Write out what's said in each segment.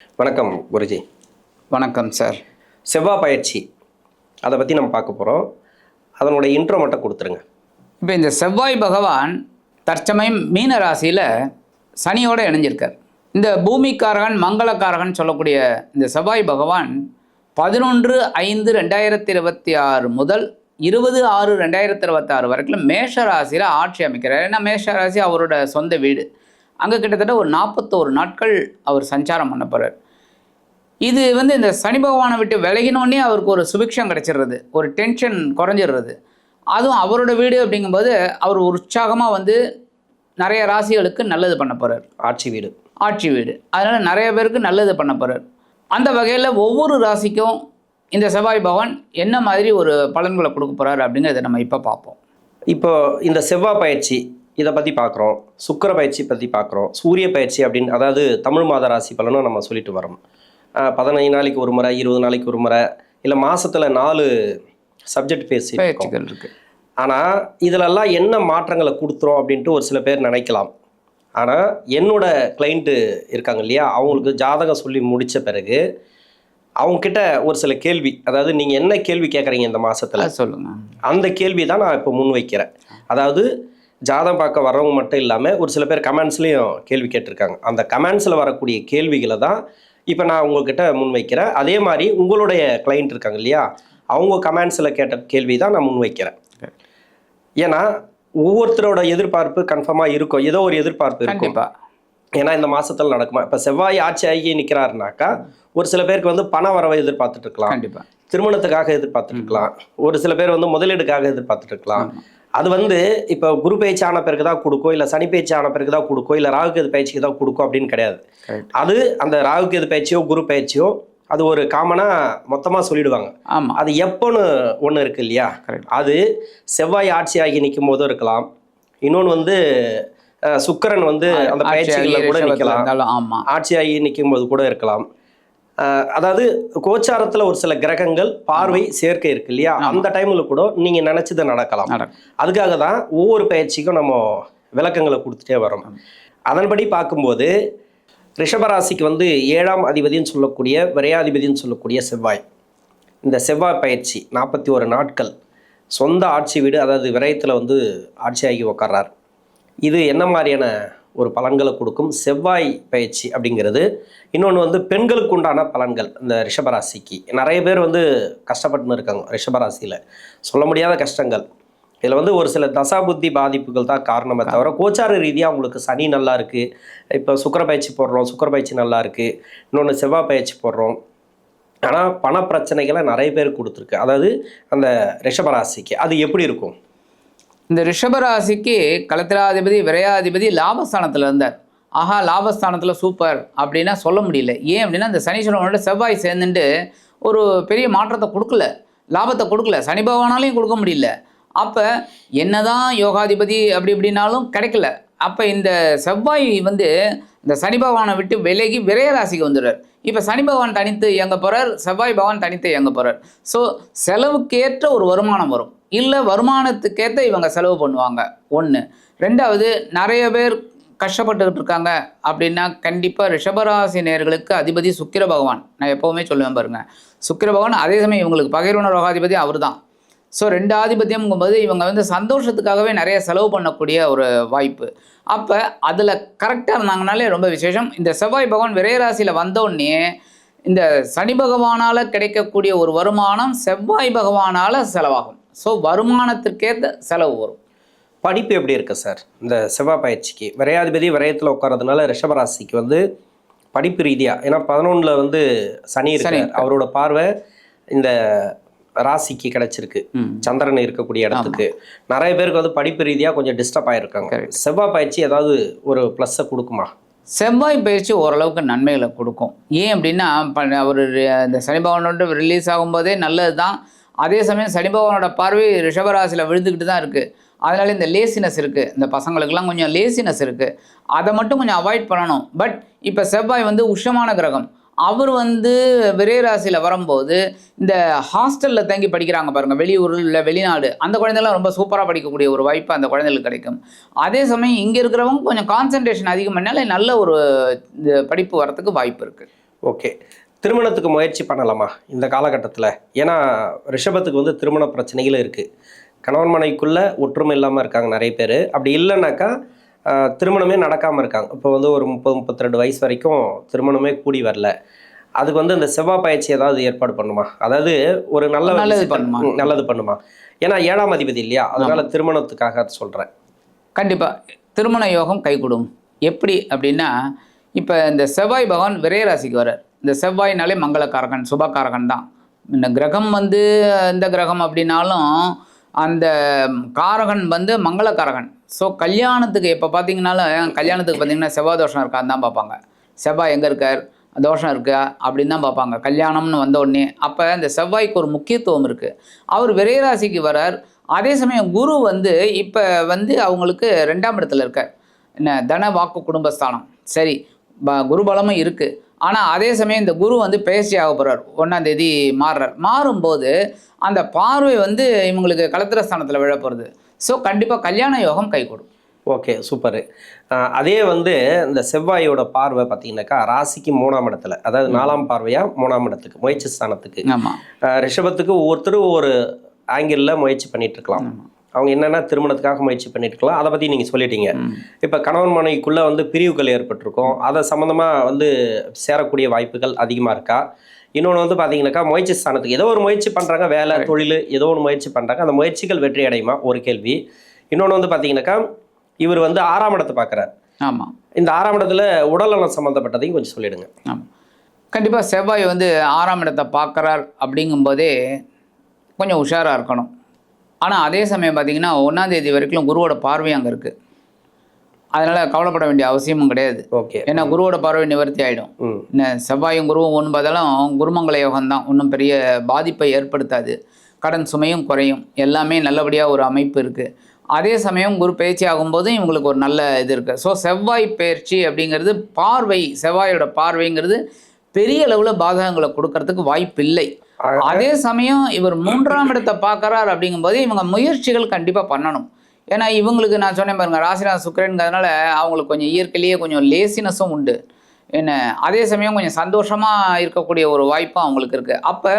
வணக்கம் குருஜி. வணக்கம் சார். செவ்வாய் பயிற்சி அதை பற்றி நம்ம பார்க்க போகிறோம். அதனுடைய இன்ட்ரோ மட்டும் கொடுத்துருங்க. இப்போ இந்த செவ்வாய் பகவான் தற்சமயம் மீன ராசியில் சனியோடு இணைஞ்சிருக்கார். இந்த பூமிக்காரகன் மங்களக்காரகன் சொல்லக்கூடிய இந்த செவ்வாய் பகவான் 11/5/2026 முதல் 20/6/2026 வரைக்கும் மேஷ ராசியில் ஆட்சி அமைக்கிறார். ஏன்னா மேஷ ராசி அவரோட சொந்த வீடு. அங்கே கிட்டத்தட்ட ஒரு 41 நாட்கள் அவர் சஞ்சாரம் பண்ண போகிறார். இது இந்த சனி பகவானை விட்டு விலகினோடனே அவருக்கு ஒரு சுபிக்ஷம் கிடச்சிடுறது, ஒரு டென்ஷன் குறைஞ்சிடுறது. அதுவும் அவரோட வீடு அப்படிங்கும்போது அவர் உற்சாகமாக நிறைய ராசிகளுக்கு நல்லது பண்ண போகிறார். ஆட்சி வீடு அதனால் நிறைய பேருக்கு நல்லது பண்ண போகிறார். அந்த வகையில் ஒவ்வொரு ராசிக்கும் இந்த செவ்வாய் பகவான் என்ன மாதிரி ஒரு பலன்களை கொடுக்க போகிறார் அப்படிங்கிறத நம்ம இப்போ பார்ப்போம். இப்போ இந்த செவ்வாய் பயிற்சி இதை பற்றி பார்க்குறோம், சுக்கிர பயிற்சி பற்றி பார்க்குறோம், சூரிய பயிற்சி அப்படின்னு, அதாவது தமிழ் மாத ராசி பலனும் நம்ம சொல்லிட்டு வரோம். 15 நாளைக்கு ஒரு முறை, 20 நாளைக்கு ஒரு முறை, இல்லை மாதத்தில் 4 சப்ஜெக்ட் பயிற்சிகள் இருக்குது. ஆனால் இதிலெல்லாம் என்ன மாற்றங்களை கொடுத்துரும் அப்படின்ட்டு ஒரு சில பேர் நினைக்கலாம். ஆனால் என்னோட கிளைண்ட்டு இருக்காங்க இல்லையா, அவங்களுக்கு ஜாதகம் சொல்லி முடித்த பிறகு அவங்கக்கிட்ட ஒரு சில கேள்வி, அதாவது நீங்கள் என்ன கேள்வி கேட்குறீங்க இந்த மாதத்தில் சொல்லுங்கள், அந்த கேள்வி தான் நான் இப்போ முன் வைக்கிறேன். அதாவது ஜாதகம் பார்க்க வர்றவங்க மட்டும் இல்லாமல் ஒரு சில பேர் கமெண்ட்ஸ்லேயும் கேள்வி கேட்டிருக்காங்க. அந்த கமெண்ட்ஸில் வரக்கூடிய கேள்விகளை தான் இப்போ நான் உங்கள்கிட்ட முன்வைக்கிறேன். அதே மாதிரி உங்களுடைய கிளைண்ட் இருக்காங்க இல்லையா, அவங்க கமெண்ட்ஸில் கேட்ட கேள்வி தான் நான் முன்வைக்கிறேன். ஏன்னா ஒவ்வொருத்தரோட எதிர்பார்ப்பு கன்ஃபார்மாக இருக்கும், ஏதோ ஒரு எதிர்பார்ப்பு இருக்கும். ஏன்னா இந்த மாதத்தில் நடக்குமா, இப்போ செவ்வாய் ஆட்சி ஆகி நிற்கிறாருனாக்கா ஒரு சில பேருக்கு பண வரவை எதிர்பார்த்துட்டு இருக்கலாம், திருமணத்துக்காக எதிர்பார்த்துட்டு இருக்கலாம், ஒரு சில பேர் முதலீடுக்காக எதிர்பார்த்துட்டு இருக்கலாம். அது இப்போ குரு பயிற்சி ஆன பிறகு தான் கொடுக்கும், இல்லை சனி பயிற்சி ஆன பிறகு தான் கொடுக்கும், இல்லை ராகுகேது பயிற்சிக்கு தான் கொடுக்கும் அப்படின்னு கிடையாது. அது அந்த ராகுகேது பயிற்சியோ குரு பயிற்சியோ அது ஒரு காமனாக மொத்தமாக சொல்லிடுவாங்க. ஆமாம், அது எப்போன்னு ஒன்று இருக்கு இல்லையா, அது செவ்வாய் ஆட்சி ஆகி நிற்கும் போதும் இருக்கலாம். இன்னொன்று சுக்கிரன் அந்த பயிற்சிகளில் கூட நிற்கலாம், ஆட்சி ஆகி நிற்கும் போது கூட இருக்கலாம். அதாவது கோச்சாரத்தில் ஒரு சில கிரகங்கள் பார்வை சேர்க்கை இருக்கு இல்லையா, அந்த டைமில் கூட நீங்கள் நினச்சதை நடக்கலாம். அதுக்காக தான் ஒவ்வொரு பயிற்சிக்கும் நம்ம விளக்கங்களை கொடுத்துட்டே வரோம். அதன்படி பார்க்கும்போது ரிஷபராசிக்கு 7ஆம் அதிபதினு சொல்லக்கூடிய விரையாதிபதினு சொல்லக்கூடிய செவ்வாய், இந்த செவ்வாய் பயிற்சி 41 நாட்கள் சொந்த ஆட்சி வீடு, அதாவது விரயத்தில் ஆட்சியாகி உக்கார்றார். இது என்ன மாதிரியான ஒரு பலன்களை கொடுக்கும் செவ்வாய் பயிற்சி அப்படிங்கிறது. இன்னொன்று பெண்களுக்கு உண்டான பலன்கள். இந்த ரிஷபராசிக்கு நிறைய பேர் கஷ்டப்பட்டுன்னு இருக்காங்க. ரிஷபராசியில் சொல்ல முடியாத கஷ்டங்கள். இதில் ஒரு சில தசாபுத்தி பாதிப்புகள் தான் காரணமே தவிர கோச்சார ரீதியாக அவங்களுக்கு சனி நல்லா இருக்குது, இப்போ சுக்கிர பயிற்சி போடுறோம், சுக்கிர பயிற்சி நல்லா இருக்குது, இன்னொன்று செவ்வாய் பயிற்சி போடுறோம். ஆனால் பண பிரச்சனைகளை நிறைய பேர் கொடுத்துருக்கு. அதாவது அந்த ரிஷபராசிக்கு அது எப்படி இருக்கும்? இந்த ரிஷபராசிக்கு களத்திராதிபதி விரையாதிபதி லாபஸ்தானத்தில் இருந்தார். ஆஹா, லாபஸ்தானத்தில் சூப்பர் அப்படின்னா சொல்ல முடியல. ஏன் அப்படின்னா இந்த சனீஸ்வரனோட செவ்வாய் சேர்ந்துட்டு ஒரு பெரிய மாற்றத்தை கொடுக்கல, லாபத்தை கொடுக்கல, சனி பகவானாலையும் கொடுக்க முடியல. அப்போ என்னதான் யோகாதிபதி அப்படி இப்படின்னாலும் கிடைக்கல. அப்போ இந்த செவ்வாய் இந்த சனி பகவானை விட்டு விலகி விரையராசிக்கு வந்துடுறார். இப்போ சனி பகவான் தனித்து இயங்க போகிறார், செவ்வாய் பகவான் தனித்து இயங்க போகிறார். ஸோ செலவுக்கேற்ற ஒரு வருமானம் வரும், இல்லை வருமானத்துக்கேற்ற இவங்க செலவு பண்ணுவாங்க. ஒன்று. ரெண்டாவது, நிறைய பேர் கஷ்டப்பட்டுக்கிட்டு இருக்காங்க அப்படின்னா கண்டிப்பாக ரிஷபராசி நேயர்களுக்கு அதிபதி சுக்கிர பகவான். நான் எப்போவுமே சொல்லுவேன் பாருங்கள், சுக்கிர பகவான். அதே சமயம் இவங்களுக்கு பகைரோன ரோகாதிபதி அவர் தான். ஸோ 2 ஆதிபத்தியம்ங்கும்போது இவங்க சந்தோஷத்துக்காகவே நிறைய செலவு பண்ணக்கூடிய ஒரு வாய்ப்பு. அப்போ அதில் கரெக்டாக இருந்தாங்கனாலே ரொம்ப விசேஷம். இந்த செவ்வாய் பகவான் விரையராசியில் வந்தோடனே இந்த சனி பகவானால் கிடைக்கக்கூடிய ஒரு வருமானம் செவ்வாய் பகவானால் செலவாகும். ஸோ வருமானத்திற்கேற்ற செலவு வரும். படிப்பு எப்படி இருக்கு சார் இந்த செவ்வாய் பயிற்சிக்கு? விரையாதிபதி விரயத்தில் உட்கார்றதுனால ரிஷபராசிக்கு படிப்பு ரீதியாக, ஏன்னா 11ல் சனி இருக்கு, அவரோட பார்வை இந்த ராசிக்கு கிடைச்சிருக்கு, சந்திரன் இருக்கக்கூடிய இடத்துக்கு. நிறைய பேருக்கு படிப்பு ரீதியாக கொஞ்சம் டிஸ்டர்ப் ஆகிருக்காங்க. செவ்வாய் பயிற்சி ஏதாவது ஒரு ப்ளஸ்ஸை கொடுக்குமா? செவ்வாய் பயிற்சி ஓரளவுக்கு நன்மைகளை கொடுக்கும். ஏன் அப்படின்னா அவர் இந்த சனி பகவானோட ரிலீஸ் ஆகும்போதே நல்லது தான். அதே சமயம் சனி பகவானோட பார்வை ரிஷபராசியில் விழுந்துக்கிட்டு தான் இருக்குது. அதனால இந்த லேசினஸ் இருக்குது, இந்த பசங்களுக்கெல்லாம் கொஞ்சம் லேசினஸ் இருக்குது. அதை மட்டும் கொஞ்சம் அவாய்ட் பண்ணணும். பட் இப்போ செவ்வாய் உஷ்ணமான கிரகம். அவர் விரைராசியில் வரும்போது இந்த ஹாஸ்டலில் தங்கி படிக்கிறாங்க பாருங்கள், வெளியூரில் இல்லை வெளிநாடு, அந்த குழந்தைலாம் ரொம்ப சூப்பராக படிக்கக்கூடிய ஒரு வாய்ப்பு அந்த குழந்தைகளுக்கு கிடைக்கும். அதே சமயம் இங்கே இருக்கிறவங்க கொஞ்சம் கான்சன்ட்ரேஷன் அதிகம் பண்ணாலே நல்ல ஒரு படிப்பு வரத்துக்கு வாய்ப்பு இருக்குது. ஓகே. திருமணத்துக்கு முயற்சி பண்ணலாமா இந்த காலகட்டத்தில்? ஏன்னா ரிஷபத்துக்கு வந்து திருமண பிரச்சனைகள் இருக்குது. கணவன் மனைவிக்குள்ளே ஒற்றுமை இல்லாமல் இருக்காங்க நிறைய பேர். அப்படி இல்லைனாக்கா திருமணமே நடக்காமல் இருக்காங்க. இப்போ வந்து ஒரு 30-32 வயசு வரைக்கும் திருமணமே கூடி வரல. அதுக்கு வந்து இந்த செவ்வாய் பயிற்சி ஏதாவது ஏற்பாடு பண்ணுமா? அதாவது ஒரு நல்லது பண்ணுமா? ஏன்னா 7ஆம் அதிபதி இல்லையா, அதனால திருமணத்துக்காக சொல்கிறேன். கண்டிப்பாக திருமண யோகம் கைகூடும். எப்படி அப்படின்னா, இப்போ இந்த செவ்வாய் பகவான் விரயராசிக்கு வர்றார். இந்த செவ்வாய்னாலே மங்களக்காரகன், சுபகாரகன் தான். இந்த கிரகம் வந்து எந்த கிரகம் அப்படின்னாலும் அந்த காரகன் வந்து மங்களக்காரகன். ஸோ கல்யாணத்துக்கு இப்போ பார்த்தீங்கன்னாலும் கல்யாணத்துக்கு பார்த்தீங்கன்னா செவ்வாய் தோஷம் இருக்கான்னு தான் பார்ப்பாங்க. செவ்வாய் எங்கே இருக்கார், தோஷம் இருக்கா அப்படின்னு தான் பார்ப்பாங்க கல்யாணம்னு வந்த உடனே. அப்போ இந்த செவ்வாய்க்கு ஒரு முக்கியத்துவம் இருக்குது. அவர் விரயராசிக்கு வரார். அதே சமயம் குரு வந்து இப்போ வந்து அவங்களுக்கு 2ஆம் இடத்துல இருக்கார். என்ன தன வாக்கு குடும்பஸ்தானம். சரி, குரு பலமும் இருக்குது. ஆனால் அதே சமயம் இந்த குரு வந்து பயிற்சி ஆக போகிறார். 1ஆம் தேதி மாறுறார். மாறும்போது அந்த பார்வை வந்து இவங்களுக்கு களத்திர ஸ்தானத்தில் விழ போகிறது. ஸோ கண்டிப்பாக கல்யாண யோகம் கைகூடும். Okay, super. அதே வந்து இந்த செவ்வாயோட பார்வை பார்த்தீங்கன்னாக்கா ராசிக்கு 3ஆம் இடத்துல, அதாவது 4ஆம் பார்வையாக 3ஆம் இடத்துக்கு முயற்சி ஸ்தானத்துக்கு. ஆமாம். ரிஷபத்துக்கு ஒவ்வொருத்தரும் ஒரு ஆங்கிளில் முயற்சி பண்ணிட்டு இருக்கலாம். அவங்க என்னென்னா திருமணத்துக்காக முயற்சி பண்ணிட்டு இருக்கலாம். அதை பற்றி நீங்கள் சொல்லிட்டீங்க. இப்போ கணவன் மனைவிக்குள்ளே வந்து பிரிவுகள் ஏற்பட்டிருக்கும். அதை சம்மந்தமாக வந்து சேரக்கூடிய வாய்ப்புகள் அதிகமாக இருக்கா? இன்னொன்று வந்து பார்த்தீங்கன்னாக்கா முயற்சி ஸ்தானத்துக்கு ஏதோ ஒரு முயற்சி பண்ணுறாங்க, வேலை தொழில் ஏதோ ஒரு முயற்சி பண்ணுறாங்க, அந்த முயற்சிகள் வெற்றி அடையுமா? ஒரு கேள்வி. இன்னொன்று வந்து பார்த்தீங்கன்னாக்கா இவர் வந்து 6ஆம் இடத்தை பார்க்குறார். ஆமாம். இந்த 6ஆம் இடத்துல உடல்நலம் சம்மந்தப்பட்டதையும் கொஞ்சம் சொல்லிடுங்க. ஆமாம், கண்டிப்பாக செவ்வாய் வந்து 6ஆம் இடத்தை பார்க்குறார் அப்படிங்கும்போதே கொஞ்சம் உஷாராக இருக்கணும். ஆனால் அதே சமயம் பார்த்தீங்கன்னா 1ஆம் தேதி வரைக்கும் குருவோட பார்வை அங்கே இருக்குது. அதனால் கவலைப்பட வேண்டிய அவசியமும் கிடையாது. ஓகே. ஏன்னா குருவோட பார்வை நிவர்த்தி ஆகிடும். என்ன செவ்வாயும் குருவும் ஒன்று பார்த்தாலும் குருமங்கள யோகம் தான். ஒன்றும் பெரிய பாதிப்பை ஏற்படுத்தாது. கடன் சுமையும் குறையும். எல்லாமே நல்லபடியாக ஒரு அமைப்பு இருக்குது. அதே சமயம் குரு பயிற்சி ஆகும்போது இவங்களுக்கு ஒரு நல்ல இது இருக்குது. ஸோ செவ்வாய் பயிற்சி அப்படிங்கிறது பார்வை, செவ்வாயோட பார்வைங்கிறது பெரிய அளவில் பாதகங்களை கொடுக்கறதுக்கு வாய்ப்பு இல்லை. அதே சமயம் இவர் 3ஆம் இடத்தை பார்க்குறார் அப்படிங்கும்போது இவங்க முயற்சிகள் கண்டிப்பாக பண்ணணும். ஏன்னா இவங்களுக்கு நான் சொன்னேன் பாருங்கள், ராசிநாத சுக்கிரன்கிறதுனால அவங்களுக்கு கொஞ்சம் இயற்கையிலேயே கொஞ்சம் லேசினஸும் உண்டு. என்ன அதே சமயம் கொஞ்சம் சந்தோஷமாக இருக்கக்கூடிய ஒரு வாய்ப்பும் அவங்களுக்கு இருக்குது. அப்போ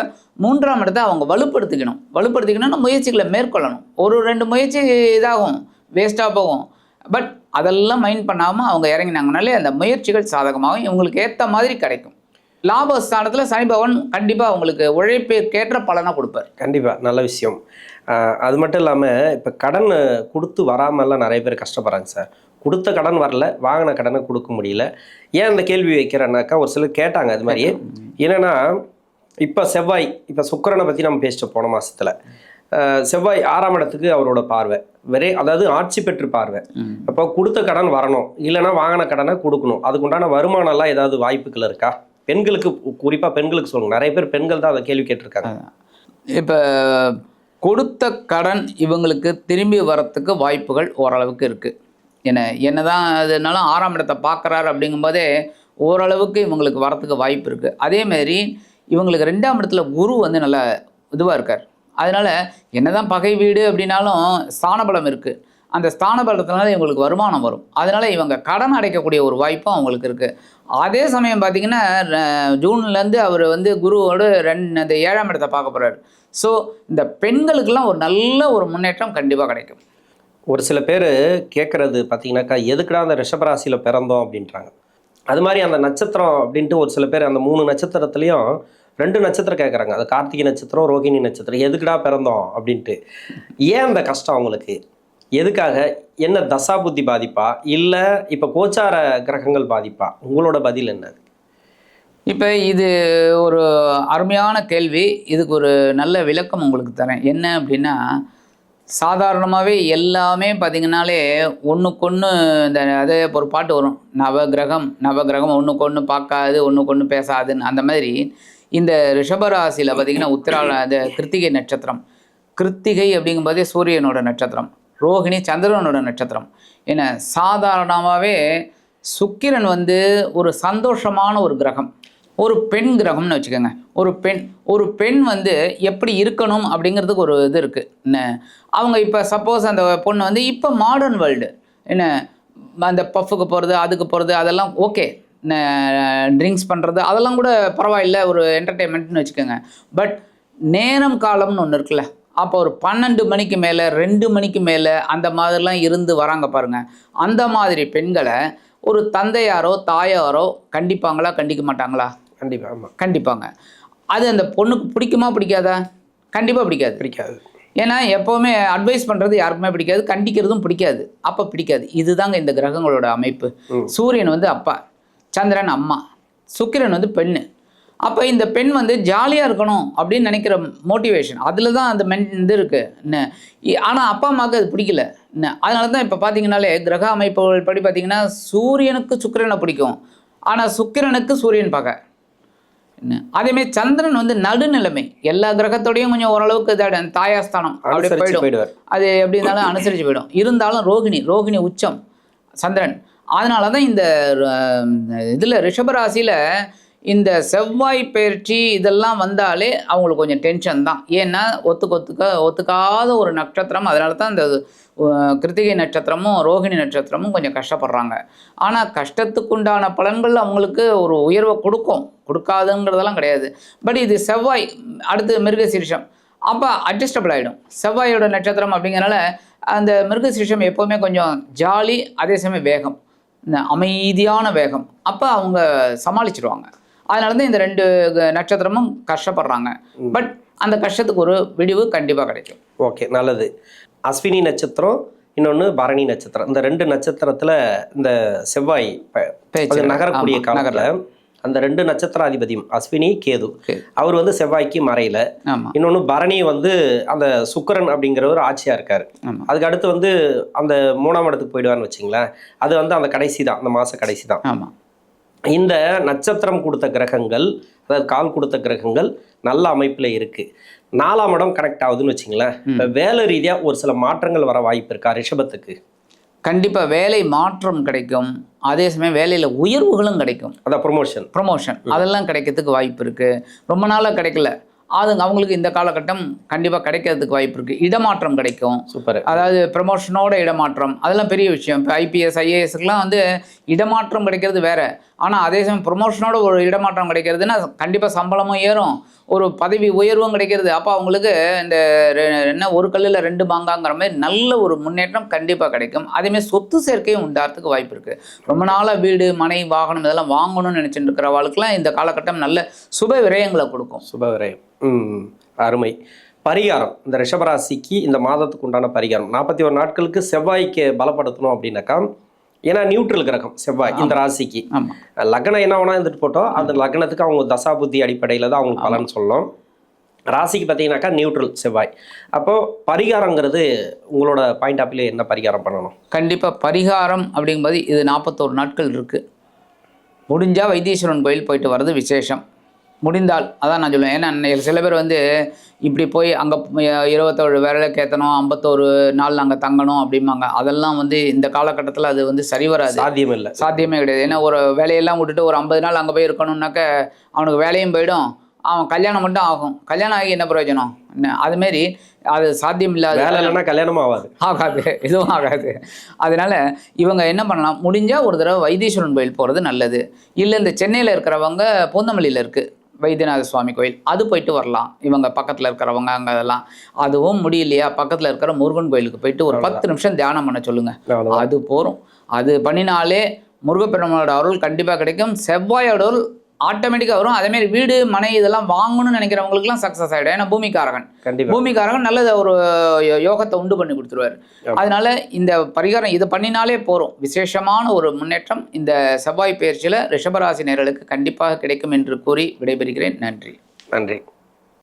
3ஆம் இடத்தை அவங்க வலுப்படுத்திக்கணும்னா முயற்சிகளை மேற்கொள்ளணும். ஒரு 2 முயற்சி இதாகும், வேஸ்ட்டாக போகும். பட் அதெல்லாம் மைண்ட் பண்ணாமல் அவங்க இறங்கினாங்கனாலே அந்த முயற்சிகள் சாதகமாகும், இவங்களுக்கு ஏற்ற மாதிரி கிடைக்கும். லாபஸ்தானத்தில் சனி பகவான் கண்டிப்பாக அவங்களுக்கு உழைப்பிற்கேற்ற பலனை கொடுப்பார். கண்டிப்பாக நல்ல விஷயம். அது மட்டும் இல்லாமல் இப்போ கடன் கொடுத்து வராமல்லாம் நிறைய பேர் கஷ்டப்படுறாங்க சார். கொடுத்த கடன் வரல, வாங்கின கடனை கொடுக்க முடியல. ஏன் அந்த கேள்வி வைக்கிறேன்னாக்கா ஒரு சிலர் கேட்டாங்க அது மாதிரி. என்னென்னா இப்போ செவ்வாய், இப்போ சுக்கிரனை பற்றி நம்ம பேசிட்டு போன மாதத்தில் செவ்வாய் 6ஆம் இடத்துக்கு அவரோட பார்வை அதாவது ஆட்சி பெற்று பார்வை. அப்போ கொடுத்த கடன் வரணும், இல்லைன்னா வாங்கின கடனை கொடுக்கணும். அதுக்குண்டான வருமானம்லாம் ஏதாவது வாய்ப்புகள் இருக்கா? பெண்களுக்கு, குறிப்பாக பெண்களுக்கு சொல்லுங்கள். நிறைய பேர் பெண்கள் தான் அதை கேள்வி கேட்டிருக்காங்க. இப்போ கொடுத்த கடன் இவங்களுக்கு திரும்பி வரத்துக்கு வாய்ப்புகள் ஓரளவுக்கு இருக்குது. என்னதான் அதுனாலும் 6ஆம் இடத்தை பார்க்குறாரு அப்படிங்கும்போதே ஓரளவுக்கு இவங்களுக்கு வரத்துக்கு வாய்ப்பு இருக்குது. அதேமாரி இவங்களுக்கு 2ஆம் இடத்துல குரு வந்து நல்லா இதுவாக இருக்கார். அதனால் என்னதான் பகை வீடு அப்படின்னாலும் ஸ்தானபலம் இருக்குது. அந்த ஸ்தான பலத்தினால இவங்களுக்கு வருமானம் வரும். அதனால் இவங்க கடன் அடைக்கக்கூடிய ஒரு வாய்ப்பும் அவங்களுக்கு இருக்குது. அதே சமயம் பார்த்திங்கன்னா ஜூன்லேருந்து அவர் வந்து குருவோடு இந்த 7ஆம் இடத்தை பார்க்க போகிறார். ஸோ இந்த பெண்களுக்கெல்லாம் ஒரு நல்ல ஒரு முன்னேற்றம் கண்டிப்பாக கிடைக்கும். ஒரு சில பேர் கேட்குறது பார்த்தீங்கன்னாக்கா எதுக்குடா அந்த ரிஷபராசியில் பிறந்தோம் அப்படின்றாங்க. அது மாதிரி அந்த நட்சத்திரம் அப்படின்ட்டு ஒரு சில பேர் அந்த 3 நட்சத்திரத்துலேயும் 2 நட்சத்திரம் கேட்குறாங்க. அது கார்த்திகை நட்சத்திரம், ரோகிணி நட்சத்திரம். எதுக்குடா பிறந்தோம் அப்படின்ட்டு. ஏன் அந்த கஷ்டம் அவங்களுக்கு? எதுக்காக? என்ன தசா புத்தி பாதிப்பா, இல்லை இப்போ கோச்சார கிரகங்கள் பாதிப்பா? உங்களோட பதில் என்ன? இப்போ இது ஒரு அருமையான கேள்வி. இதுக்கு ஒரு நல்ல விளக்கம் உங்களுக்கு தரேன். என்ன அப்படின்னா, சாதாரணமாகவே எல்லாமே பார்த்திங்கனாலே ஒன்றுக்கொன்று இந்த அதே ஒரு பாட்டு வரும், நவகிரகம் ஒன்றுக்கு ஒன்று பார்க்காது, ஒன்றுக்கு ஒன்று பேசாதுன்னு. அந்த மாதிரி இந்த ரிஷபராசியில் பார்த்திங்கன்னா அந்த கிருத்திகை நட்சத்திரம். கிருத்திகை அப்படிங்கும்போதே சூரியனோட நட்சத்திரம். ரோகிணி சந்திரனோட நட்சத்திரம். ஏன்னா சாதாரணமாகவே சுக்கிரன் வந்து ஒரு சந்தோஷமான ஒரு கிரகம், ஒரு பெண் கிரகம்னு வச்சுக்கோங்க. ஒரு பெண் வந்து எப்படி இருக்கணும் அப்படிங்கிறதுக்கு ஒரு இது இருக்குது. என்ன அவங்க இப்போ சப்போஸ் அந்த பொண்ணு வந்து இப்போ மாடர்ன் வேர்ல்டு, என்ன அந்த பஃப்புக்கு போகிறது, அதுக்கு போகிறது, அதெல்லாம் ஓகே, ட்ரிங்க்ஸ் பண்ணுறது அதெல்லாம் கூட பரவாயில்ல, ஒரு என்டர்டெயின்மெண்ட்னு வச்சுக்கோங்க. பட் நேரம் காலம்னு ஒன்று இருக்குல்ல, அப்போ ஒரு 12 மணிக்கு மேலே 2 மணிக்கு மேலே அந்த மாதிரிலாம் இருந்து வராங்க பாருங்கள். அந்த மாதிரி பெண்களை ஒரு தந்தையாரோ தாயாரோ கண்டிப்பாங்களா, கண்டிக்க மாட்டாங்களா? கண்டிப்பாக. ஆமாம், கண்டிப்பாங்க. அது அந்த பொண்ணுக்கு பிடிக்குமா பிடிக்காதா? கண்டிப்பாக பிடிக்காது. ஏன்னா எப்போவுமே அட்வைஸ் பண்ணுறது யாருக்குமே பிடிக்காது, கண்டிக்கிறதும் பிடிக்காது. அப்போ பிடிக்காது. இதுதாங்க இந்த கிரகங்களோட அமைப்பு. சூரியன் வந்து அப்பா, சந்திரன் அம்மா, சுக்கிரன் வந்து பெண்ணு. அப்போ இந்த பெண் வந்து ஜாலியாக இருக்கணும் அப்படின்னு நினைக்கிற மோட்டிவேஷன் அதில் தான் அந்த இது இருக்குது என்ன. ஆனால் அப்பா அம்மாவுக்கு அது பிடிக்கல என்ன. அதனால தான் இப்போ பார்த்தீங்கன்னாலே கிரக அமைப்புகள் படி பார்த்தீங்கன்னா சூரியனுக்கு சுக்கிரனை பிடிக்கும், ஆனால் சுக்கிரனுக்கு சூரியன் பார்க்க என்ன. அதேமாதிரி சந்திரன் வந்து நடுநிலைமை, எல்லா கிரகத்தோடையும் கொஞ்சம் ஓரளவுக்கு தாயாஸ்தானம் அப்படியே போயிடும். அது எப்படி இருந்தாலும் அனுசரித்து போயிடும். இருந்தாலும் ரோகிணி உச்சம் சந்திரன். அதனால தான் இந்த இதில் ரிஷபராசியில் இந்த செவ்வாய் பயிற்சி இதெல்லாம் வந்தாலே அவங்களுக்கு கொஞ்சம் டென்ஷன் தான். ஏன்னா ஒத்துக்காத ஒரு நட்சத்திரம். அதனால தான் இந்த கிருத்திகை நட்சத்திரமும் ரோகிணி நட்சத்திரமும் கொஞ்சம் கஷ்டப்படுறாங்க. ஆனால் கஷ்டத்துக்குண்டான பலன்கள் அவங்களுக்கு ஒரு உயர்வை கொடுக்காதுங்கிறதெல்லாம் கிடையாது. பட் இது செவ்வாய், அடுத்து மிருகசீரிஷம், அப்போ அட்ஜஸ்டபிள் ஆகிடும். செவ்வாயோட நட்சத்திரம் அப்படிங்கிறனால அந்த மிருகசீரிஷம் எப்போவுமே கொஞ்சம் ஜாலி, அதே சமயம் வேகம், இந்த அமைதியான வேகம். அப்போ அவங்க சமாளிச்சிடுவாங்க. அதனால தான் இந்த 2 நட்சத்திரமும் கஷ்டப்படுறாங்க. பட் அந்த கஷ்டத்துக்கு ஒரு விடிவு கண்டிப்பாக கிடைக்கும். ஓகே, நல்லது. அஸ்வினி நட்சத்திரம், இன்னொன்று பரணி நட்சத்திரம், இந்த 2 நட்சத்திரத்தில் இந்த செவ்வாய் நகரக்கூடிய காலத்தில் அந்த 2 நட்சத்திராதிபதியும் அஸ்வினி கேது, அவர் வந்து செவ்வாய்க்கு மறையில. இன்னொன்று பரணி வந்து அந்த சுக்கிரன் அப்படிங்கிறவர் ஆட்சியாக இருக்கார். அதுக்கு அடுத்து வந்து அந்த 3ஆம் இடத்துக்கு போயிடுவான்னு வச்சிங்களேன். அது வந்து அந்த கடைசி தான், அந்த மாத கடைசி தான். ஆமாம். இந்த நட்சத்திரம் கொடுத்த கிரகங்கள், அதாவது கால் கொடுத்த கிரகங்கள் நல்ல அமைப்பில் இருக்குது. 4ஆம் இடம் கனெக்ட் ஆகுதுன்னு வச்சிங்களேன். இப்போ வேலை ரீதியாக ஒரு சில மாற்றங்கள் வர வாய்ப்பு இருக்கா ரிஷபத்துக்கு? கண்டிப்பாக வேலை மாற்றம் கிடைக்கும். அதே சமயம் வேலையில் உயர்வுகளும் கிடைக்கும். அதான் ப்ரொமோஷன் அதெல்லாம் கிடைக்கிறதுக்கு வாய்ப்பு இருக்குது. ரொம்ப நாளாக கிடைக்கல, அது அவங்களுக்கு இந்த காலகட்டம் கண்டிப்பாக கிடைக்கிறதுக்கு வாய்ப்பு இருக்குது. இடமாற்றம் கிடைக்கும். சூப்பர். அதாவது ப்ரமோஷனோட இடமாற்றம், அதெல்லாம் பெரிய விஷயம். இப்போ ஐபிஎஸ் ஐஏஎஸ்க்குலாம் வந்து இடமாற்றம் கிடைக்கிறது வேறு. ஆனால் அதே சமயம் ப்ரொமோஷனோட ஒரு இடமாற்றம் கிடைக்கிறதுனா கண்டிப்பாக சம்பளமும் ஏறும், ஒரு பதவி உயர்வும் கிடைக்கிறது. அப்போ அவங்களுக்கு இந்த என்ன ஒரு கல்லில் 2 மாங்காங்கிற மாதிரி நல்ல ஒரு முன்னேற்றம் கண்டிப்பாக கிடைக்கும். அதேமாதிரி சொத்து சேர்க்கையும் உண்டாகிறதுக்கு வாய்ப்பு இருக்குது. ரொம்ப நாளாக வீடு மனை வாகனம் இதெல்லாம் வாங்கணும்னு நினச்சிட்டு இருக்கிறவாளுக்கெல்லாம் இந்த காலகட்டம் நல்ல சுப விரயங்களை கொடுக்கும். சுப விரயம். அருமை. பரிகாரம், இந்த ரிஷபராசிக்கு இந்த மாதத்துக்கு உண்டான பரிகாரம் 41 நாட்களுக்கு செவ்வாய்க்கு பலப்படுத்தணும் அப்படின்னாக்கா, ஏன்னா நியூட்ரல் கிரகம் செவ்வாய் இந்த ராசிக்கு. லக்னம் என்ன வேணா இருந்துட்டு போட்டோம், அந்த லக்னத்துக்கு அவங்க தசாபுத்தி அடிப்படையில் தான் அவங்களுக்கு பலன் சொல்லணும். ராசிக்கு பார்த்தீங்கன்னாக்கா நியூட்ரல் செவ்வாய். அப்போது பரிகாரங்கிறது உங்களோட பாயிண்ட் ஆஃப் வியூல என்ன பரிகாரம் பண்ணணும்? கண்டிப்பாக பரிகாரம் அப்படிங்கும்போது இது 41 நாட்கள் இருக்குது. முடிஞ்சால் வைத்தீஸ்வரன் கோயில் போயிட்டு வர்றது விசேஷம். முடிந்தால் அதான் நான் சொல்லுவேன். ஏன்னா சில பேர் வந்து இப்படி போய் அங்கே 27 விரலுக்கு ஏற்றணும், 51 நாள் அங்கே தங்கணும் அப்படிம்பாங்க. அதெல்லாம் வந்து இந்த காலகட்டத்தில் அது வந்து சரி வராது, சாத்தியமே கிடையாது. ஏன்னா ஒரு வேலையெல்லாம் விட்டுட்டு ஒரு 50 நாள் அங்கே போய் இருக்கணும்னாக்க அவனுக்கு வேலையும் போயிடும், அவன் கல்யாணம் மட்டும் ஆகும். கல்யாணம் ஆகி என்ன பிரயோஜனம் என்ன? அதுமாரி அது சாத்தியம் இல்லாத வேலை இல்லைன்னா கல்யாணமும் ஆகாது, எதுவும் ஆகாது. அதனால இவங்க என்ன பண்ணலாம், முடிஞ்சால் ஒரு தடவை வைத்தீஸ்வரன் கோயில் போகிறது நல்லது. இல்லை இந்த சென்னையில் இருக்கிறவங்க பூந்தமல்லியில் இருக்குது வைத்தியநாத சுவாமி கோயில், அது போயிட்டு வரலாம். இவங்க பக்கத்தில் இருக்கிறவங்க அங்கே அதெல்லாம். அதுவும் முடியலையா, பக்கத்தில் இருக்கிற முருகன் கோயிலுக்கு போயிட்டு ஒரு 10 நிமிஷம் தியானம் பண்ண சொல்லுங்கள், அது போகிறோம். அது பண்ணினாலே முருகப்பெருமானோட அருள் கண்டிப்பாக கிடைக்கும். செவ்வாயோட அருள் ஆட்டோமேட்டிக்காக வரும். அதேமாரி வீடு மனை இதெல்லாம் வாங்கணும்னு நினைக்கிறவங்களுக்குலாம் சக்ஸஸ் ஆகிடும். ஏன்னா பூமிக்காரகன் நல்ல ஒரு யோகத்தை உண்டு பண்ணி கொடுத்துருவார். அதனால இந்த பரிகாரம் இதை பண்ணினாலே போகிறோம். விசேஷமான ஒரு முன்னேற்றம் இந்த செவ்வாய் பயிற்சியில் ரிஷபராசி நேயர்களுக்கு கண்டிப்பாக கிடைக்கும் என்று கூறி விடைபெறுகிறேன். நன்றி.